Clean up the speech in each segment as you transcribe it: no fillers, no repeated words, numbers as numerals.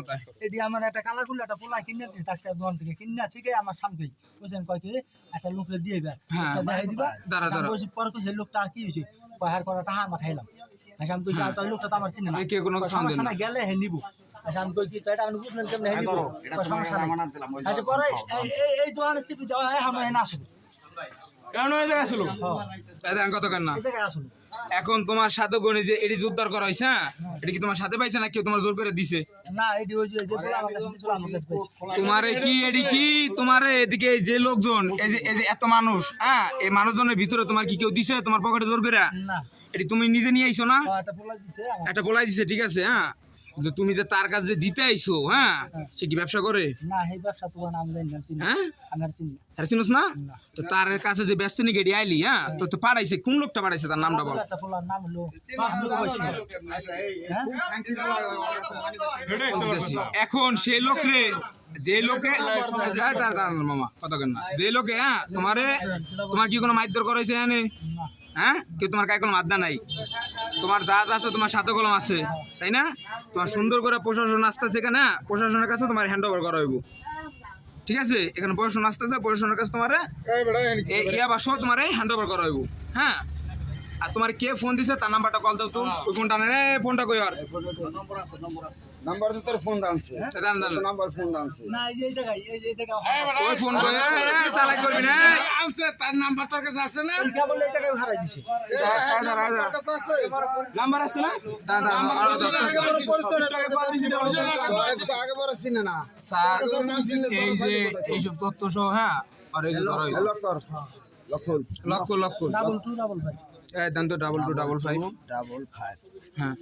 মাথায় এটি আমার একটা কালারগুলো একটা পোলা কিনে দিই ডাক্তার দোকান থেকে কিনে আছে কি আমার সামনে বুঝছেন কয় কি একটা লোকরে দিয়ে দিবা হ্যাঁ দেখাই দিবা দাঁড়া দাঁড়া পরে কইছে লোকটা কি হইছে কয় হার করা টাকা আমরা খাইলাম আচ্ছা আমি কইছি আর তাই লোকটা তো আমার চিনে না কে কোনো সমস্যা না গেলে হে নিব আচ্ছা আমি কই কি তো এটা আমি বুঝলেন কেমনে হে নিব সমস্যা নাই আচ্ছা পরে এই দোকানে চিপি দেওয়া হয় আমরা এনে আসবো কেন এই জায়গায় আসলো এই কত কেন না এই জায়গায় আসবো এখন তোমার সাথে গণে যে এটি জোরদার করা হয়েছে হ্যাঁ এটা কি তোমার সাথে পাইছে না কেউ তোমার জোর করে দিছে না এটি ওই যে বলে আমার কাছে দিছিল আমার কাছে পাইছি তোমারে কি এটি কি তোমারে এদিকে যে লোকজন এই যে এত মানুষ হ্যাঁ এই মানুষজনের ভিতরে তোমার কি কেউ দিছে তোমার পকেটে জোর করে না এটি তুমি নিজে নিয়ে আইছো না একটা পোলা দিছে আমার একটা বলাই দিছে ঠিক আছে হ্যাঁ যে তুমি যে তার কাছে দিতে আইছো হ্যাঁ সে কি ব্যবসা করে না এই ব্যবসা তো নাম জানি না চিনি হ্যাঁ আমার চিনি আর চিনোস না তো তার কাছে যে ব্যস্ত নিয়ে গেড়ি আইলি হ্যাঁ তো পাঠাইছে কোন লোকটা পাঠাইছে তার নামটা বল একটা পোলার নাম হলো মাহমুদ বয়সী এখন সেই লোকরে যে লোকে মামা কথা কেন না যে লোকে হ্যাঁ তোমার কি কোনো মারধর করাইছে জানে হ্যাঁ কেউ তোমার গায়ে কোনো মাদ্দা নাই তোমার জাহাজ আছে তোমার সাথে কলম আছে তাই না তোমার সুন্দর করে প্রশাসন আসতেছে এখানে প্রশাসনের কাছে তোমার হ্যান্ড ওভার করা হইব ঠিক আছে এখানে প্রশাসন আসতেছে প্রশাসনের কাছে তোমার ইয়া বাসো তোমার হ্যান্ড ওভার করা হইব হ্যাঁ আর তোমার কে ফোন দিছে তার নাম্বারটা কল দাও তো ওই ফোনটা নে ফোনটা কই আর নাম্বার তো তোর ফোন আনছে দান দান নাম্বার ফোন আনছে না এই যে এই জায়গায় ওই ফোন কই চালাই করবি না আনছে তার নাম্বার তোর কাছে আছে না এই কেবল এই জায়গায় হারাই দিছে তোর কাছে আছে নাম্বার আছে না দাদা আগে বড় পরিচয় আগে বড় চিনে না এই যে এইসব তথ্য সহ হ্যাঁ আর এই যে ধরো লক্ষ লক্ষ ডাবল 2 ডাবল 5 এই দেন তো 2225 হ্যাঁ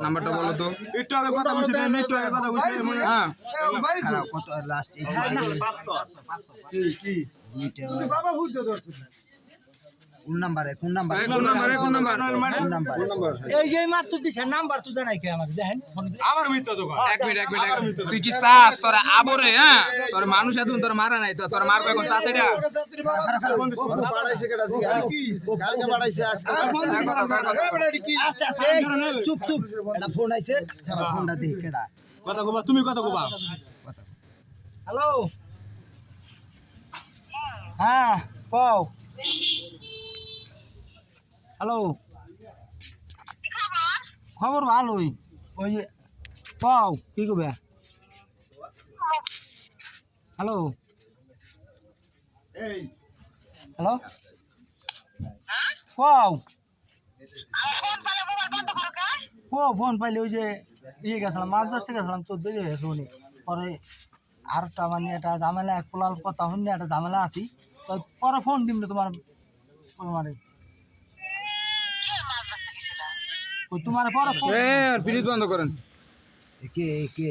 নাম্বারটা বলো তো একটু আগে কথা বলছি একটু আগে কথা বলছি হ্যাঁ কত লাস্ট কি বাবা হুদ্দ ধরছ কোন নাম্বারে কোন নাম্বার এই যে মার তো দিছে নাম্বার তো জানাই কে আমাকে দেখেন আবার মিথ্যা তো এক মিনিট তুই কি চাস তোরা আবরে হ্যাঁ তোর মানুষ এত তোর মারা নাই তো তোর মারবে এখন চাস এটা বাড়াইছে কেডা কি কালকে বাড়াইছে আজকে কি আস্তে আস্তে চুপ চুপ এটা ফোন আইছে ফোনটা দে কেডা কথা কবা তুমি কথা কবা হ্যালো হ্যাঁ কও হ্যালো খবর ভালোই ওই যে কও কি করবে হ্যালো এই হ্যালো কও ফোন পাইলে ওই যে ইয়ে গেছিলাম মাছ ধরতে গেছিলাম তো দেরি হয়ে গেছে উনি পরে আরেকটা মানে একটা ঝামেলা এক পোলার কথা শুনলে একটা ঝামেলা আছি তো পরে ফোন দিম না তোমার তোমারে তোমার পরে এ আর পিরিত বন্ধ করেন কে